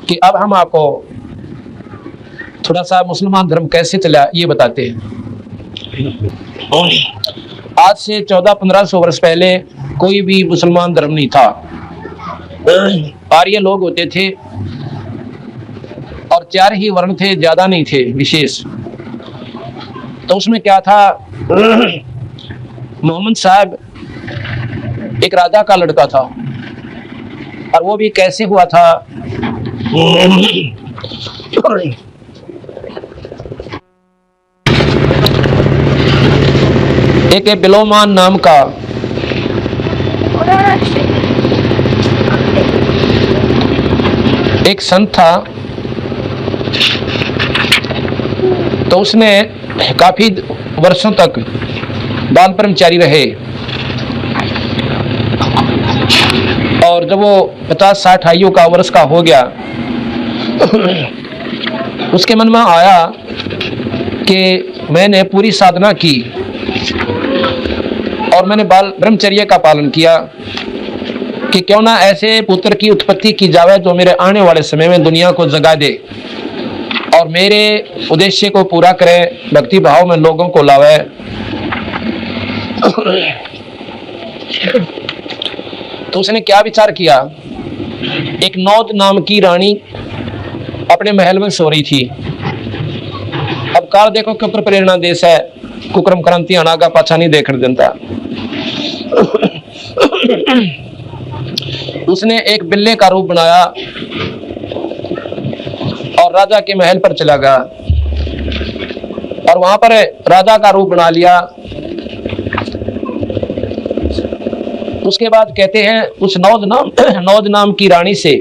कि अब हम आपको थोड़ा सा मुसलमान धर्म कैसे चला ये बताते हैं। आज से 1400-1500 वर्ष पहले कोई भी मुसलमान धर्म नहीं था। आर्य लोग होते थे और 4 ही वर्ण थे, ज्यादा नहीं थे विशेष। तो उसमें क्या था, मोहम्मद साहब एक राजा का लड़का था, और वो भी कैसे हुआ था, एक बिलोमान नाम का एक संत था। तो उसने काफी वर्षों तक बाल ब्रह्मचारी रहे, और जब वो 50-60 आयु का वर्ष का हो गया, उसके मन में आया कि मैंने पूरी साधना की और मैंने बाल ब्रह्मचर्य का पालन किया, कि क्यों ना ऐसे पुत्र की उत्पत्ति की जावे जो मेरे आने वाले समय में दुनिया को जगा दे और मेरे उद्देश्य को पूरा करे, भक्ति भाव में लोगों को लावे। तो उसने क्या विचार किया, एक नौद नाम की रानी अपने महल में सो रही थी। अब काल देखो कुकर प्रेरणा देश है, कुकरम क्रांति अनागा पाछा नहीं देखने देता। उसने एक बिल्ले का रूप बनाया और राजा के महल पर चला गया, और वहां पर राजा का रूप बना लिया। उसके बाद कहते हैं उस नौद नाम की रानी से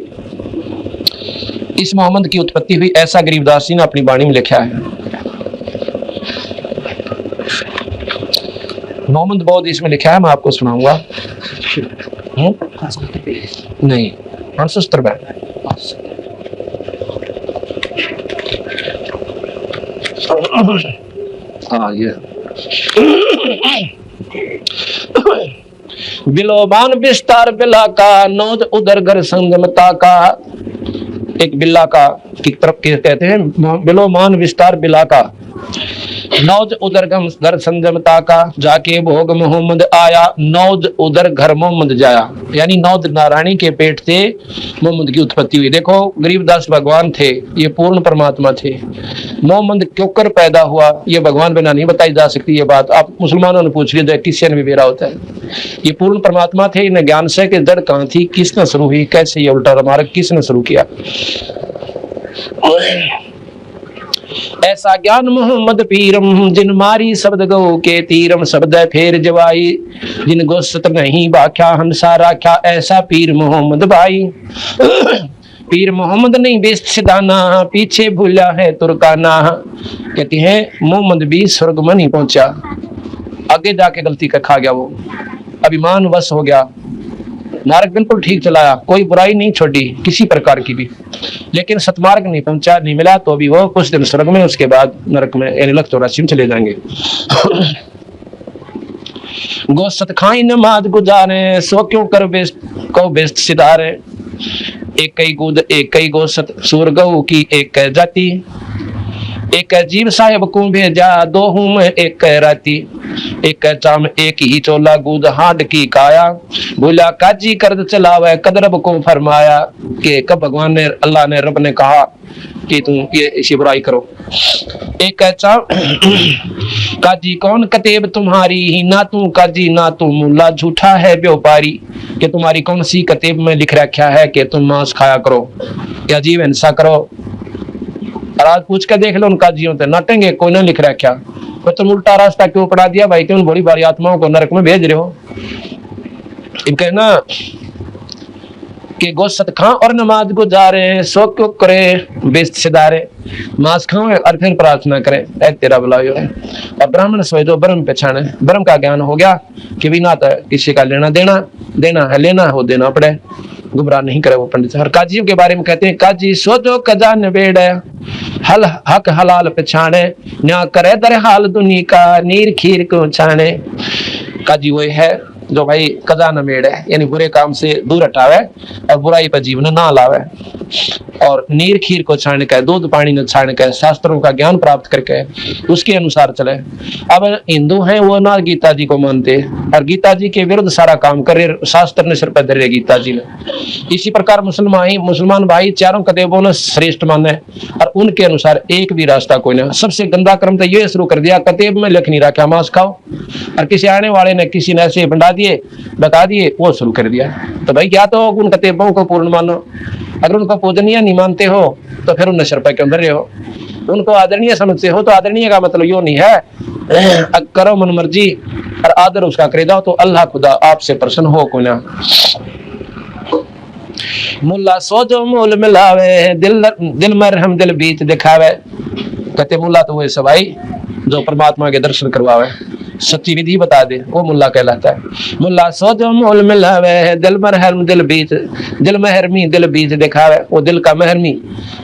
इस मोहम्मद की उत्पत्ति हुई, ऐसा गरीबदास जी ने अपनी वाणी में लिखा है। मोहम्मद बौद्ध इसमें लिखा है, मैं आपको सुनाऊंगा। नहीं, 570 हाँ ये बिलोबान विस्तार बिला का, नौज उदर घर संगमता का। एक बिल्ला का की तरफ कहते हैं बिलोमान विस्तार बिला का, नौज उदर घर संजमता का, जाके भोग मोहम्मद आया, नौज उदर घर मोहम्मद जाया। यानी नौद नारायणी के पेट से मोहम्मद की उत्पत्ति हुई। देखो गरीबदास भगवान थे, ये पूर्ण परमात्मा थे। मोहम्मद क्यों कर पैदा हुआ ये भगवान बिना नहीं बताई जा सकती। ये बात आप मुसलमानों ने पूछ लीजिए, क्रिश्चियन भी बेरा होता है। ये पूर्ण परमात्मा थे, इन्हें ज्ञान से कि जड़ कहाँ थी, किसने शुरू हुई, कैसे ये उल्टा मार्ग किसने शुरू किया। ऐसा ज्ञान मोहम्मद पीरम, जिन मारी शब्द गो के तीरम, शब्द फेर जवाई, जिन गोसत नहीं बाख्या हंसा राख्या, ऐसा पीर मोहम्मद भाई। पीर मोहम्मद नहीं बेस्त सिदाना, पीछे भूला है तुर्काना। कहती है मोहम्मद भी स्वर्ग में नहीं पहुंचा, आगे जाके गलती का खा गया, वो अभिमान वश हो गया। मार्ग बिल्कुल ठीक चलाया, कोई बुराई नहीं छोड़ी किसी प्रकार की भी, लेकिन सतमार्ग नहीं पहुंचा, नहीं मिला। तो अभी वो कुछ दिन स्वर्ग में, उसके बाद नरक में यानी लख 84 में चले जाएंगे। गो सत खाई नमाज गुजारे, सो क्यों कर बेस्त सिधारे। एक कई गुद एक कई गो सत सूर गऊ की एक कह जाती, एक जीव साहेब को भेजा दो हूं मैं एक कह राती। एक चाम एक ही चोला गुद हाड की काया, भूला काजी कर्द चलावे कदरब को फरमाया। कि कब भगवान ने अल्लाह ने रब ने कहा कि तुम ये इसी बुराई करो। एक चाम काजी कौन कतेब तुम्हारी, ना तू काजी ना तू मुल्ला, झूठा है व्यापारी। कि तुम्हारी कौन सी कतेब में लिख रखा है कि तुम मांस खाया करो या जीव हिंसा करो। और आज पूछ के देख लो उनका जीवन तो नाटेंगे, कोई ना लिख रखा। तो तुम उल्टा रास्ता क्यों पढ़ा दिया भाई, क्यों बड़ी बारी आत्माओं को नरक में भेज रहे हो। इनका कहना कि गोश्त खां और नमाज गुजारे, सो क्यों करे बेस्त सिदारे। मांस खाओ और फिर प्रार्थना करे, ऐ तेरा भला हो। और ब्राह्मण सोए जो ब्रह्म पहचाने, ब्रह्म का ज्ञान हो गया कि बिना तो किसी का लेना देना, देना है लेना हो देना पड़े, गुमराह नहीं करे वो पंडित। और काजियों के बारे में कहते हैं काजी सोचो खजान बेड़े, हल हक हलाल पछाने, न्या करे दर हाल दुनी का, नीर खीर को छाने। काजी वो है जो भाई कजा न मेड़ है, यानी बुरे काम से दूर हटावे और बुराई पर जीवन ना लावे, और नीर खीर को छाण के, दूध पानी न छाण के, शास्त्रों का ज्ञान प्राप्त करके उसके अनुसार चले। अब हिंदू हैं वो ना गीता जी को मानते और गीता जी के विरुद्ध सारा काम करे, शास्त्र ने सिर पर धरे गीता जी ने। इसी प्रकार मुसलमान भाई चारों कदेबों ने श्रेष्ठ माने और उनके अनुसार एक भी रास्ता कोई ना। सबसे गंदा क्रम तो ये शुरू कर दिया, कतेब में लिख नहीं रखा मांस खाओ, और किसी आने वाले ने किसी ने ऐसे बता दिए वो शुरू कर दिया। तो भाई क्या तो उन कतेबों को पूर्ण मानो, अगर उनको पूजनीय नहीं मानते हो तो फिर उन नशर पे क्यों धर रहे हो, उनको आदरणीय समझते हो तो आदरणीय का मतलब यो नहीं है करो मन मर्जी और आदर उसका करे जाओ तो अल्लाह खुदा आपसे प्रसन्न हो को ना। मुल्ला सो जो मूल मिलावे, दिल में रहम दिल बीच दिखावे। कहते मुल्ला तो वो सवाई जो परमात्मा के दर्शन करवावे, सच्ची विधि बता दे, वो मुल्ला कहलाता है। मुल्ला सो जो मूल मिलावे, दिल में रहम दिल बीच, दिल महरमी दिल बीच दिखावे। वो दिल का महरमी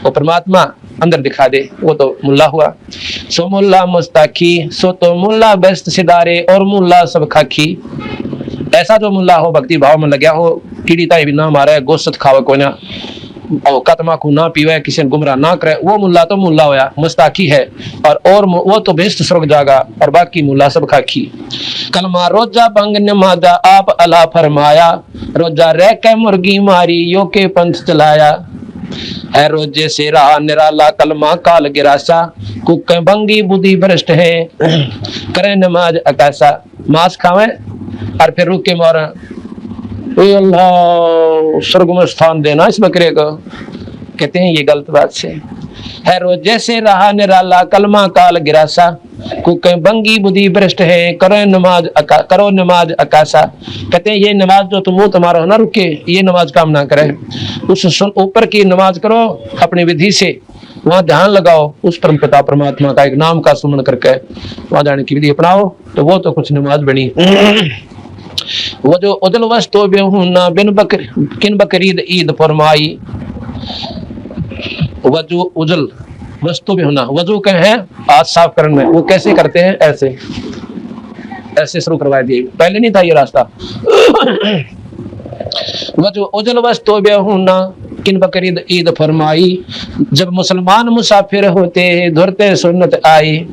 वो परमात्मा अंदर दिखा दे, वो तो मुल्ला हुआ। सो मुल्ला मुस्ताखी, सो तो मुल्ला बेस्ट सिदारे और मुल्ला सब खाखी। ऐसा जो मुल्ला हो भक्ति भाव में लग्या हो, कीड़ी ताई भी ना मारे, गोश्त खावे कोई ना, और तमाकू ना पीवे, किसी ने गुमराह ना करे, वो मुल्ला तो मुल्ला होया, मुस्ताकी है। और वो तो बेस्ट स्वर्ग जागा और बाकी मुल्ला सब खाकी। कलमा रोजा बंग नमाजा आप अला फरमाया, रोजा रह के मुर्गी मारी यो के पंथ चलाया। है रोजे से रहा निराला कलमा काल गिरासा, कुक बंगी बुद्धि भ्रष्ट है करे नमाज अकासा। मांस खावे और फिर रुके मारा, अल्लाह स्वर्ग में स्थान देना इस बकरे को, कहते हैं ये गलत बात से। है रोजे से रहा निराला कलमा काल गिरासा, कुक बंगी बुद्धि भ्रष्ट है करो नमाज अकासा। कहते हैं ये नमाज जो तुम तुम्हारा हो ना रुके, ये नमाज काम ना करे, उस ऊपर की नमाज करो अपनी विधि से, वहां ध्यान लगाओ उस परम पिता परमात्मा का एक नाम का सुमन करके वहां जाने की विधि अपनाओ, तो वो तो कुछ नमाज बनी। वो जो उजल वस्तु बेहुना किन बकरीद ईद फरमाई। वजू उजल वस्तु बेहुना, वजू कहे हैं आज साफ करने में, वो कैसे करते हैं ऐसे शुरू करवा दिए, पहले नहीं था ये रास्ता। वजू उजल वस्तु बेहुना किन बकरीद ईद फरमाई, जब मुसलमान मुसाफिर होते धुरते सुन्नत आई।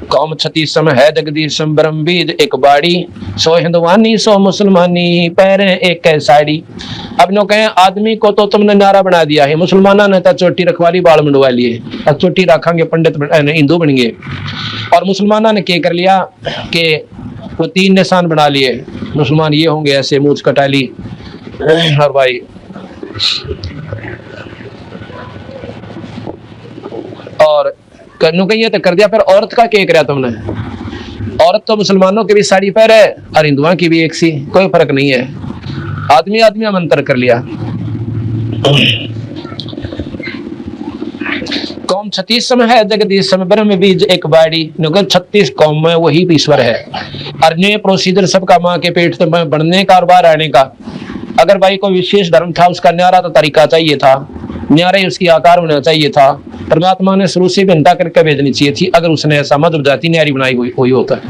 कौम छतीसम है जगदीशम ब्रह्म बीज एक बाड़ी, सो हिंदवानी सो मुसलमानी पैरे एक साड़ी। अब नो कहें आदमी को तो तुमने नारा बना दिया है, मुसलमाना ने तो चोटी रखवाली बाल मंडवा लिए, अब चोटी रखेंगे पंडित हिंदू बन गए, और मुसलमाना ने क्या कर लिया कि वो 3 निशान बना लिए, मुसलमान ये होंगे ऐसे मूछ कटा ली। और भाई और करने का ये तो कर दिया, फिर औरत का क्या कराया तुमने, औरत तो मुसलमानों की भी साड़ी पहने और हिंदुओं की भी एक सी, कोई फर्क नहीं है, आदमी में अंतर कर लिया। कौम 36 में है जगदीश में ब्रह्म बीज एक बाड़ी, 36 कौम में वही भी ईश्वर है। और ये प्रोसीजर सबका माँ के पेट में बढ़ने का और बाहर आने का। अगर भाई कोई विशेष धर्म था उसका न्यारा तो तरीका चाहिए था, न्यारे उसकी आकार होना चाहिए था, परमात्मा ने शुरू से भी घंटा करके भेजनी चाहिए थी, अगर उसने ऐसा मधुर जाति न्यारी बनाई हुई होता है।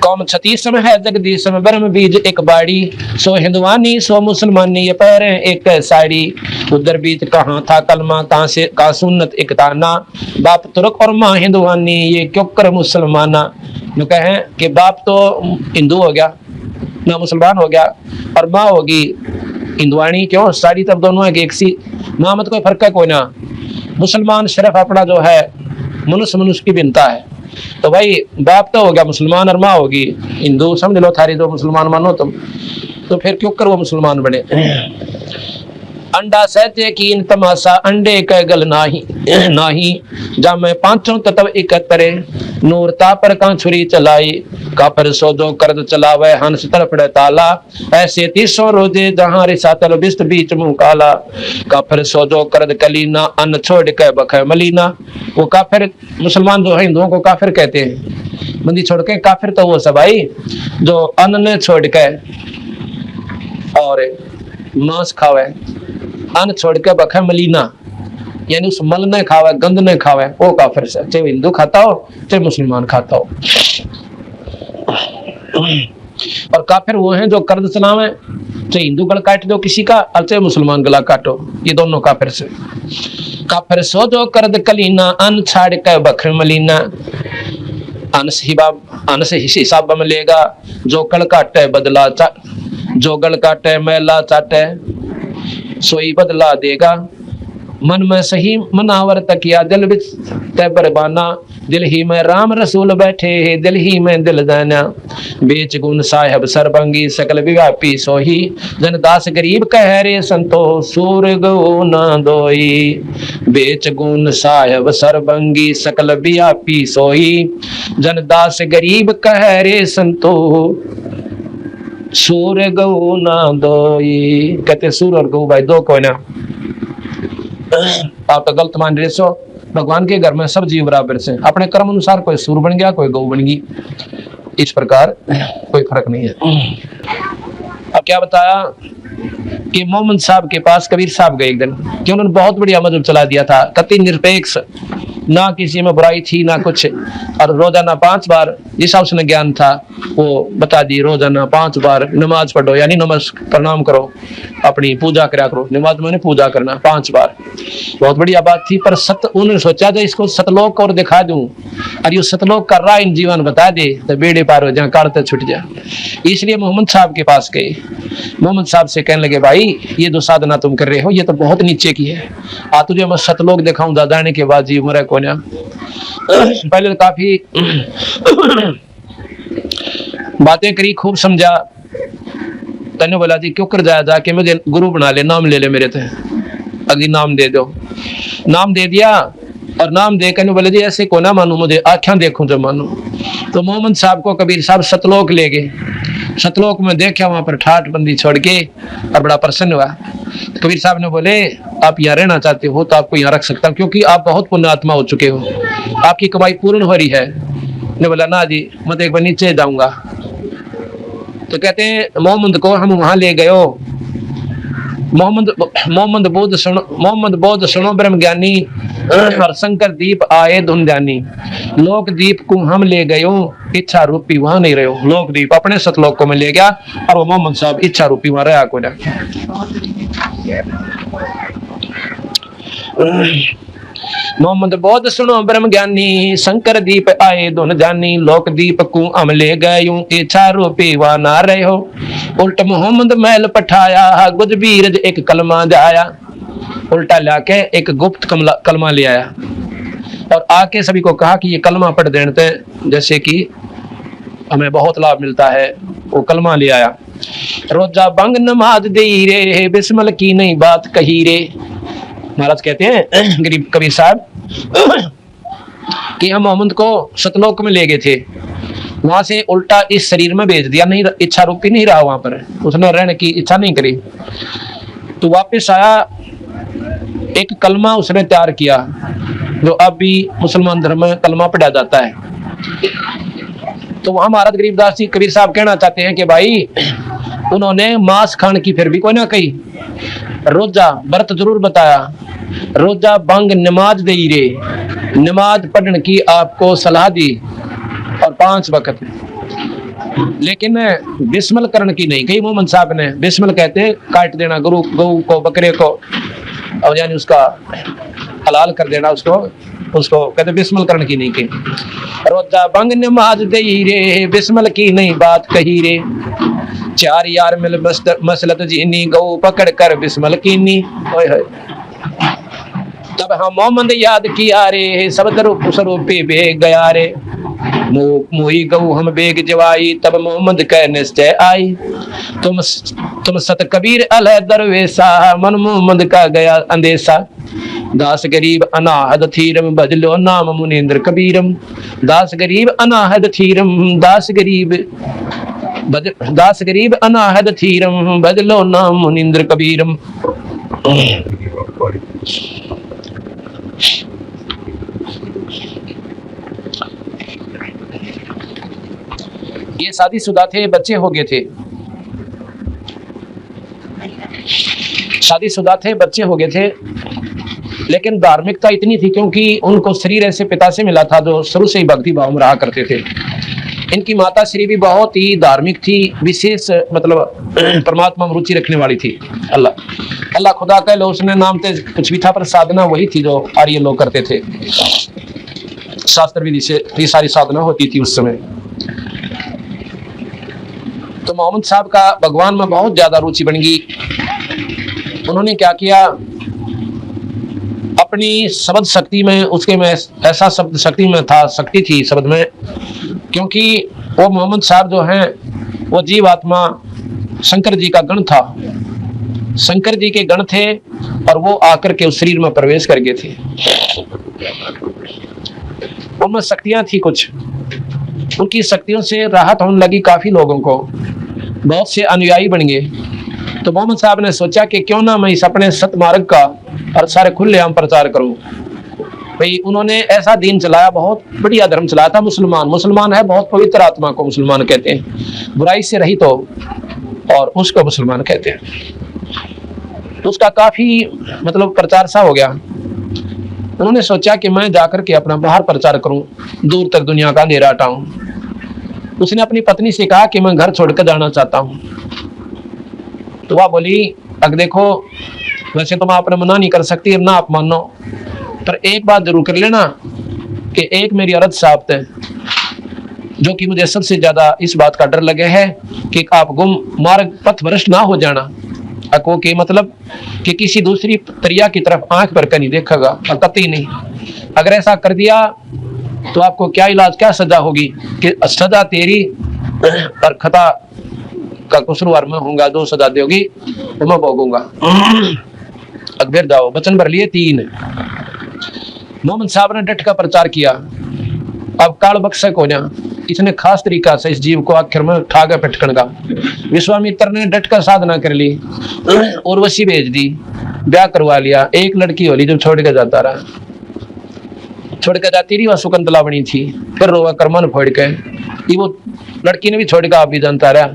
कौम 36 में है जगदीश में ब्रह्म बीज एक बाड़ी, सो हिंदवानी सो मुसलमानी ये पैर एक साड़ी। उधर बीच कहाँ था कलमा कहाँ से का सुन्नत एक ताना, बाप तुर्क और माँ हिंदवानी ये क्यों कर मुसलमाना। जो कहें कि बाप तो हिंदू हो गया ना मुसलमान हो गया, और माँ होगी हिंदवानी, क्यों साड़ी तब दोनों एक सी, माँ मत कोई फर्क है कोई ना। मुसलमान सिर्फ अपना जो है मनुष्य की भिन्नता है, तो भाई बाप तो हो गया मुसलमान और माँ होगी हिंदू, समझ लो थारी जो मुसलमान मानो तुम, तो फिर क्यों कर वो मुसलमान बने। अंडा सहजे कीन तमाशा अंडे का गल नाही, जा मैं पांचों तत्व इकतरे नूर तापर का छुरी चलाई। कापर सोजो कर्द चलावे हंस तड़पड़े ताला, ऐसे 300 रोजे जहां रिसातल बिस्त बीच मुंह काला। काफिर सोजो कर्द कलीना अन्न छोड़ के बख मलीना। वो काफिर मुसलमान जो है हिंदुओं को काफिर कहते हैं, बंदी छोड़ के काफिर तो वो सब भाई जो अन्न ने छोड़ के और मांस खावे, अन्न छोड़ के बख मलीना, यानी उस मल न खावे, गंद न खावे, वो काफिर से, चाहे हिंदू खाता हो चाहे मुसलमान खाता हो। और काफिर वो हैं जो कर्द चलावे, चाहे हिंदू गला काट दो किसी का और चाहे मुसलमान गला काटो, ये दोनों काफिर से। काफिर सो जो कर्द कलीना, अन छाड़ के बखर मलीना, अन से हिसाब मिलेगा, जो कल काटे बदला जो गल काटे मैला चाटे, सोई बदला देगा। मन में सही मनावर तकिया, दिल विच तैबर बाना, दिल ही में राम रसूल बैठे है, दिल ही में दिल दाना। बेच गुण साहेब सरबंगी, सकल व्यापी सोही, जन दास गरीब कह रे संतो, सूर गो न दोई। बेच गुण साहेब सरबंगी, सकल व्यापी सोही, जन दास गरीब कह रे संतो, सूर गौ ना दोई। कहते सूर और गौ भाई दो कोई ना, आप तो गलत मान रहे हो। भगवान के घर में सब जीव बराबर से, अपने कर्म अनुसार कोई सूर बन गया, कोई गौ बन गई, इस प्रकार कोई फर्क नहीं है। अब क्या बताया कि मोहम्मद साहब के पास कबीर साहब गए एक दिन, कि उन्होंने बहुत बढ़िया मजहब चला दिया था, कति निरपेक्ष, ना किसी में बुराई थी ना कुछ, और रोजाना 5 बार जिस उसने ज्ञान था वो बता दी, रोजाना 5 बार नमाज पढ़ो, यानी नमस्कार प्रणाम करो, अपनी पूजा करा करो। नमाज मैंने पूजा करना 5 बार, बहुत बढ़िया बात थी। पर उन्होंने सोचा था इसको सतलोक और दिखा दूं, और ये सतलोक का राह इन जीवन बता दे तो बेड़े पार हो जाए, काटते छुट जाए। इसलिए मोहम्मद साहब के पास गए, मोहम्मद साहब से कहने लगे भाई ये जो साधना तुम कर रहे हो ये तो बहुत नीचे की है, आ तुझे मैं सतलोक दिखाऊं, दादाने के बाद जीव मरे को ना। पहले तो काफी बातें करी, खूब समझा, तने बोला जी क्यों कर जाया, जाके मुझे गुरु बना ले, नाम ले ले मेरे थे, अभी नाम दे दो। नाम दे दिया, और नाम देकर बोले जी ऐसे को ना मानू, मुझे आँखें देखूं जो मानू। तो मोहम्मद साहब को कबीर साहब सतलोक ले गए, सतलोक में देखा, वहां पर ठाठ बंदी छोड़ के, और बड़ा प्रसन्न हुआ। कबीर साहब ने बोले आप यहाँ रहना चाहते हो तो आपको यहाँ रख सकता हूँ, क्योंकि आप बहुत पुण्यात्मा हो चुके हो, आपकी कमाई पूर्ण हो रही है। ने बोला ना जी मैं तो एक बार नीचे जाऊंगा। तो कहते हैं मोहम्मद को हम वहां ले गए, मोहम्मद बोध सुनो ब्रह्म ज्ञानी, और शंकर दीप आए धुन ध्यानी। लोक दीप को हम ले गयो, इच्छा रूपी वहां नहीं रहो। लोक दीप अपने सतलोक को में ले गया, और वो मोहम्मद साहब इच्छा रूपी वहां रहा को ना। मोहम्मद बोध सुनो ब्रह्म ज्ञानी, शंकर दीप आए धुन जानी। लोक दीप को हम ले गयूं, इच्छा रूपी वहां ना रहो। उल्ट मोहम्मद महल पठाया, गुज बीरज एक कलमा जाया। उल्टा लाके एक गुप्त कलमा ले आया, और आके सभी को कहा कि ये कलमा पढ़ देते, जैसे कि हमें बहुत लाभ मिलता है। वो कलमा ले आया, रोजा बंग नमाज दे रे, बिस्मिल की नहीं बात कही रे। महाराज कहते हैं गरीब कबीर साहब कि हम मोहम्मद को सतलोक में ले गए थे, वहां से उल्टा इस शरीर में भेज दिया, नहीं इच्छा रूपी नहीं रहा वहां पर, उसने रहने की इच्छा नहीं करी। तो वापस आया, एक कलमा उसने तैयार किया, जो अब भी मुसलमान धर्म में कलमा पढ़ा जाता है। तो वहां महाराज गरीबदास जी कबीर साहब कहना चाहते हैं कि भाई उन्होंने मांस खाने की फिर भी कोई ना कही, रोजा व्रत जरूर बताया, रोजा बंग नमाज दे रे, नमाज पढ़ने की आपको सलाह दी, और 5 वक्त, लेकिन बिस्मिल करने की नहीं कही। मोहम्मद साहब ने बिस्मिल कहते काट देना गौ को, बकरे को, और यानी उसका हलाल कर देना उसको कहते बिस्मिल करने की नहीं कही। रोजा बंग नमाज दे रे, बिस्मिल की नहीं बात कही रे। 4 यार मिल मसलत जीनी, गौ पकड़ कर बिस्मिल कीनी। तब हम मोहम्मद याद किया रे, सब स्वरूपी बेग गया रे। मोही गऊ हम बेग जवाई, तब मोहम्मद कह निश्चय आई। तुम सत कबीर अलह दरवेशा, मन मोहम्मद का गया अंदेशा। दास गरीब अनाहद थीरम, बदलो नाम मुनींद्र कबीरम। दास गरीब अनाहद थीरम, दास गरीब अनाहद थीरम, बदलो नाम मुनींद्र कबीरम। ये शादीशुदा थे, बच्चे हो गए थे, शादीशुदा थे, बच्चे हो गए थे। लेकिन धार्मिकता इतनी थी क्योंकि उनको शरीर ऐसे पिता से मिला था जो शुरू से ही भक्ति भाव में रहा करते थे। इनकी माता श्री भी बहुत ही धार्मिक थी, विशेष मतलब परमात्मा में रुचि रखने वाली थी। अल्लाह अल्लाह खुदा कह लो, उसने नाम ते कुछ भी था पर साधना वही थी जो आर्य लोग करते थे। शास्त्र विधि से ये सारी साधना होती थी उस समय। तो मोहम्मद साहब का भगवान में बहुत ज्यादा रुचि बन गई। उन्होंने क्या किया, अपनी शब्द शक्ति में, उसके में ऐसा शब्द शक्ति में था, शक्ति थी शब्द में, क्योंकि वो मोहम्मद साहब जो हैं वो जीव आत्मा शंकर जी का गण था, शंकर जी के गण थे और वो आकर के उस शरीर में प्रवेश कर गए थे। उनमें शक्तियां थी कुछ, उनकी शक्तियों से राहत होने लगी काफी लोगों को, बहुत से अनुयायी बन गए। तो मोहम्मद साहब ने सोचा कि क्यों ना मैं इस अपने सतमार्ग का और सारे खुलेआम प्रचार करूं। भाई उन्होंने ऐसा दीन चलाया, बहुत बढ़िया धर्म चलाया था। मुसलमान है, बहुत पवित्र आत्मा को मुसलमान कहते हैं, बुराई से रहित हो और उसको मुसलमान कहते हैं। तो उसका काफी मतलब प्रचार सा हो गया। उन्होंने सोचा कि मैं जाकर के अपना बाहर प्रचार करूं, दूर तक दुनिया का अंधेरा हटाऊं। उसने अपनी पत्नी से कहा कि मैं घर छोड़कर जाना चाहता हूं। तो वह बोली, अब देखो वैसे तो मैं अपना मना नहीं कर सकती, ना आप मानो, पर एक बात जरूर कर लेना कि एक मेरी औरत साहब है जो कि मुझे सबसे ज्यादा इस बात का डर लगे है कि आप गुम मार्ग पथ भ्रष्ट ना हो जाना। अको के मतलब कि किसी दूसरी तरिया की तरफ आंख भर कर नहीं देखेगा, कतई नहीं। अगर ऐसा कर दिया तो आपको क्या इलाज, क्या सजा होगी कि सजा तेरी और खता का कसूरवार मैं होऊंगा, दो सजा दोगी तो मैं भोगूंगा। अकबर जाओ, वचन भर लिए 3। मोहम्मद साहब ने डट का प्रचार किया। अब काल बख्शक हो जा, इसने खास तरीका से इस जीव को आखिर में ठागा पटकन का। विश्वामित्र ने डट का साधना कर ली, उर्वशी भेज दी, ब्याह करवा लिया। एक लड़की होली जब छोड़ के जाता रहा, छोड़ के जाती रही, वह सुकंतला बनी थी। फिर रोवा कर्मन फोड़ के वो लड़की ने भी छोड़ के आप भी जानता रहा,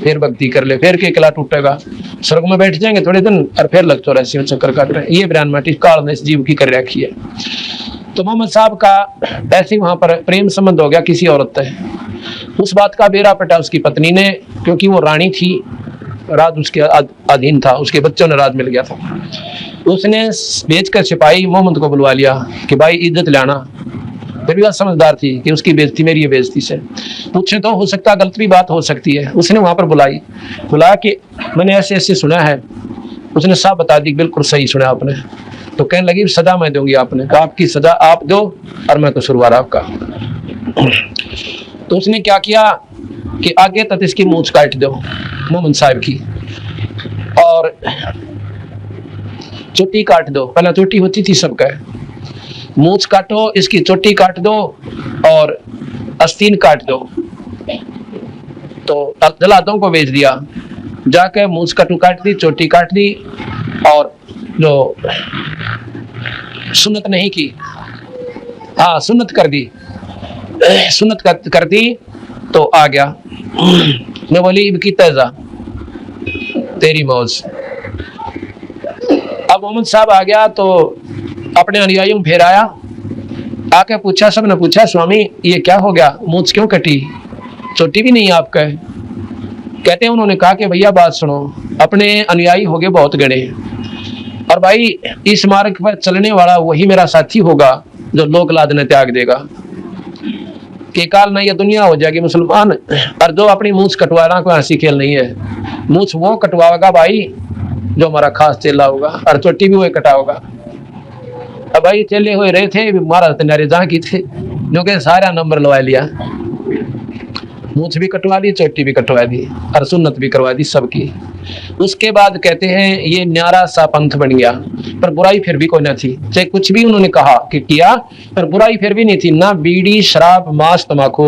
फिर भक्ति कर ले, फिर के किला टूटेगा, स्वर्ग में बैठ जाएंगे थोड़े दिन और फिर लग 84 में चक्कर काट रहे। ये बयान माटी काल ने इस जीव की कर रखी है। तो मोहम्मद साहब का ऐसे वहां पर प्रेम संबंध हो गया किसी औरत से। उस बात का बेरा पटा उसकी पत्नी ने, क्योंकि वो रानी थी, राज उसके अधीन था, उसके बच्चों ने राज मिल गया था। उसने भेज कर सिपाही मोहम्मद को बुलवा लिया कि भाई इज्जत लाना। फिर भी वह समझदार थी कि उसकी बेइज्जती मेरी ये बेइज्जती से पूछे तो हो सकता गलत भी बात हो सकती है। उसने वहां पर बुलाया कि मैंने ऐसे ऐसे सुना है। उसने साफ बता दी, बिल्कुल सही सुना आपने। तो कहने लगी सजा मैं दूंगी। आपने कहा आपकी सजा आप दो और मैं कसूरवार आपका। तो उसने क्या किया कि आगे तक इसकी मूंछ काट दो मोहम्मद साहब की, और चोटी काट दो। पहला चोटी होती थी सबका, मूंछ काटो, इसकी चोटी काट दो और आस्तीन काट दो। तो जलादों को भेज दिया, जाके मूंछ कटू काट दी, चोटी काट दी, और जो सुन्नत नहीं की, हाँ सुन्नत कर दी, सुन्नत कर दी तो आ गया। मैं बोली की तेजा तेरी मौज। अब मोहम्मद साहब आ गया तो अपने अनुयायियों में फिर आया, आके पूछा, सब ने पूछा स्वामी ये क्या हो गया, मूंछ क्यों कटी, चोटी भी नहीं आपका है। कहते हैं उन्होंने कहा कि भैया बात सुनो, अपने अनुयायी हो गए बहुत गणे, और भाई इस मार्ग पर चलने वाला वही मेरा साथी होगा जो लोक लाज ने त्याग देगा। कि काल ना ये दुनिया हो जाएगी मुसलमान, और जो अपनी मूंछ कटवाना कोई हंसी खेल नहीं है। मूंछ वो कटवाएगा भाई जो हमारा खास चेला होगा, और चोटी भी वही कटाओगा। अब भाई चेले हुए रहे थे महाराज तेनारे जहाँ की थे, जो के सारा नंबर लवा लिया, मूंछ भी कटवा दी, चोटी भी कटवा दी, और सुन्नत भी करवा दी सबकी। उसके बाद कहते हैं ये न्यारा सा पंथ बन गया, पर बुराई फिर भी कोई ना थी। चाहे कुछ भी उन्होंने कहा कि किया, पर बुराई फिर भी नहीं थी। ना बीड़ी शराब मांस तम्बाकू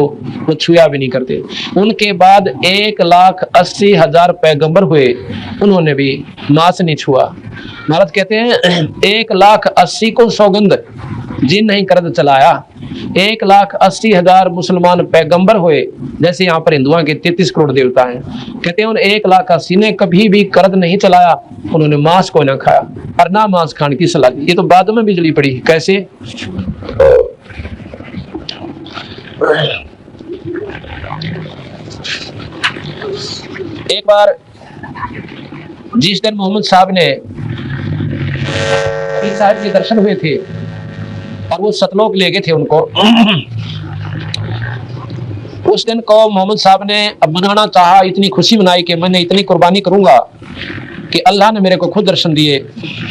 वो छुआ भी नहीं करते। उनके बाद 1,80,000 पैगंबर हुए, उन्होंने भी मांस नहीं छुआ। महाराज कहते हैं 1,80,000 को सौगंध जिन नहीं करद चलाया। 1,80,000 मुसलमान पैगंबर हुए, जैसे यहाँ पर हिंदुओं के 33 करोड़ देवता हैं। कहते हैं उन 1,80,000 ने कभी भी कर्द नहीं चलाया, उन्होंने मांस को न खाया। और ना मांस खाने की सलाह दी। ये तो बाद में बिजली पड़ी। कैसे? एक बार जिस दिन मोहम्मद साहब ने साहब के दर्शन हुए थे और वो सतलोक ले गए थे उनको, उस दिन को मोहम्मद साहब ने अब मनाना चाहा, इतनी खुशी मनाई कि मैंने इतनी कुर्बानी करूंगा कि अल्लाह ने मेरे को खुद दर्शन दिए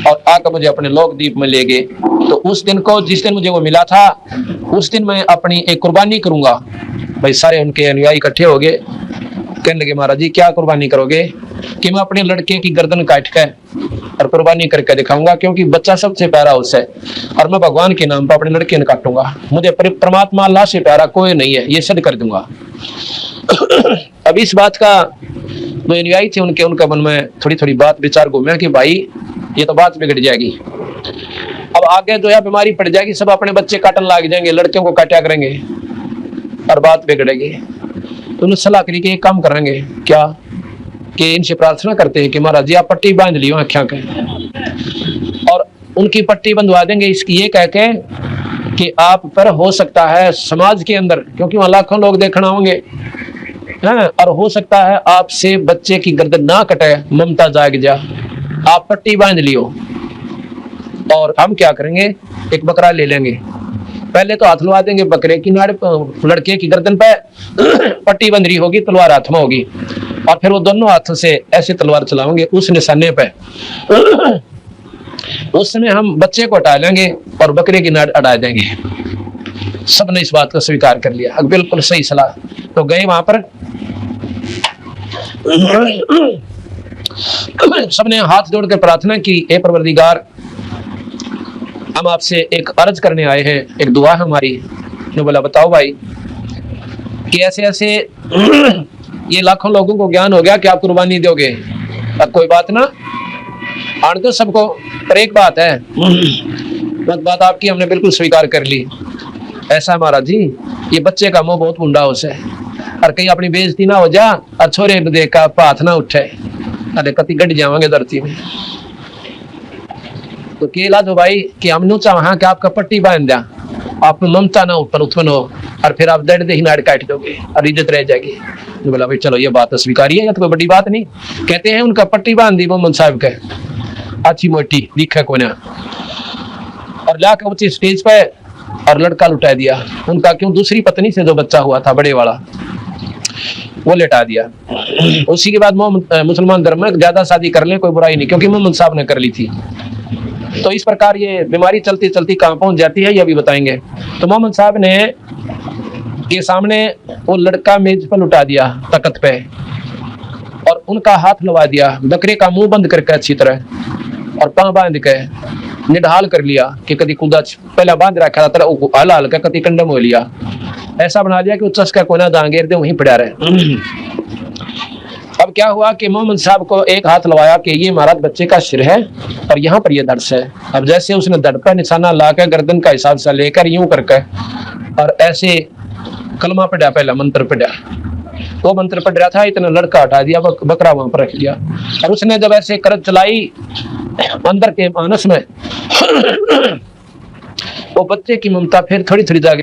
और आकर मुझे अपने लोकदीप में ले गए। तो उस दिन को, जिस दिन मुझे वो मिला था, उस दिन मैं अपनी एक कुर्बानी करूंगा। भाई सारे उनके अनुयायी इकट्ठे हो गए, कहने लगे महाराज जी क्या कुर्बानी करोगे? कि मैं अपने लड़के की गर्दन काट कर और कुर्बानी करके दिखाऊंगा, क्योंकि बच्चा सबसे प्यारा उससे, और मैं भगवान के नाम पर अपने लड़के ने काटूंगा। मुझे परमात्मा अल्लाह से प्यारा कोई नहीं है, ये सिद्ध कर दूंगा। अब इस बात का जो अनुयायी थे उनके मन में थोड़ी थोड़ी बात विचार घूमे कि भाई ये तो बात बिगड़ जाएगी, अब आगे जो है बीमारी पड़ जाएगी, सब अपने बच्चे काटने लग जाएंगे, लड़कियों को काटा करेंगे और बात बिगड़ेगी। तो उन्होंने सलाह करी कि एक काम करेंगे क्या, कि इनसे प्रार्थना करते हैं कि महाराज जी आप पट्टी बांध लियो आँखों के, और उनकी पट्टी बंधवा देंगे इसकी ये कह के कि आप पर हो सकता है समाज के अंदर, क्योंकि वहां लाखों लोग देखना होंगे, और हो सकता है आपसे बच्चे की गर्दन ना कटे, ममता जाग जा, आप पट्टी बांध लियो। और हम क्या करेंगे, एक बकरा ले लेंगे, पहले तो हाथ लगा देंगे बकरे की नाड़, लड़के की गर्दन पे पट्टी बंध रही होगी, तलवार हाथ में होगी, और फिर वो दोनों हाथों से ऐसे तलवार चलाएंगे उस निशाने पे। उस समय हम बच्चे को हटा लेंगे और बकरे की नाड़ अड़ा देंगे। सबने इस बात को स्वीकार कर लिया, बिल्कुल सही सलाह। तो गए वहां पर, सबने हाथ जोड़कर प्रार्थना की, हे परवरदिगार हम आपसे एक अर्ज करने आए हैं, एक दुआ है हमारी। ने बोला बताओ भाई, कि ऐसे ऐसे ये लाखों लोगों को ज्ञान हो गया कि आप कुर्बानी दोगे, अब कोई बात ना आने दो सबको, पर एक बात है, बात आपकी हमने बिल्कुल स्वीकार कर ली। ऐसा महाराज जी ये बच्चे का मुंह बहुत मुंडा होता है, और कहीं अपनी बेइज्जती ना हो जा और छोरे देख का हाथ ना उठे, अरे कति गड़ जावांगे धरती में। तो केला जो भाई कि हम नु चाह कि आपका पट्टी बांध दिया, आप ममता ना ऊपर उत्पन्न हो, और फिर आप दर्द ही नाड़ काट दोगे और इज्जत रह जाएगी। तो बोला भाई चलो ये बात स्वीकारिए, या तो कोई बड़ी बात नहीं। कहते हैं उनका पट्टी बांध दी मोहम्मद साहब के, अच्छी मोटी दिखा को ना, और लाकर ऊंची स्टेज पे और लड़का लुटा दिया उनका, क्यों दूसरी पत्नी से जो बच्चा हुआ था बड़े वाला वो लेटा दिया। उसी के बाद मुसलमान धर्म में ज्यादा शादी कर ले कोई बुराई नहीं, क्योंकि मोहम्मद साहब ने कर ली थी। तो इस प्रकार ये बीमारी चलती चलती कहां पहुंच जाती है ये भी बताएंगे। तो मोहम्मद साहब ने के सामने वो लड़का मेज पर लुटा दिया तख्त पे, और उनका हाथ लगा दिया, बकरे का मुंह बंद करके अच्छी तरह, और पांव बांध के निढाल कर लिया कि कभी कूदा पहला बांध रखा था हल हल का कभी कंडम हो लिया, ऐसा बना लिया कि वो चस्का कोना दांगेर दे वहीं पड़ा रहे। अब क्या हुआ कि मोहम्मद साहब को एक हाथ लगाया कि ये महाराज बच्चे का सिर है और यहाँ पर ये धड़ है। अब जैसे उसने धड़ पर निशाना लाकर गर्दन का हिसाब से लेकर यूं करके और ऐसे कलमा पढ़ा, पहला मंत्र पढ़ा, वो मंत्र पढ़ रहा था, इतना लड़का हटा दिया, बकरा वहां पर रख दिया, और उसने जब ऐसे करत चलाई अंदर के मानस में वो बच्चे की ममता फिर थोड़ी थोड़ी जागे।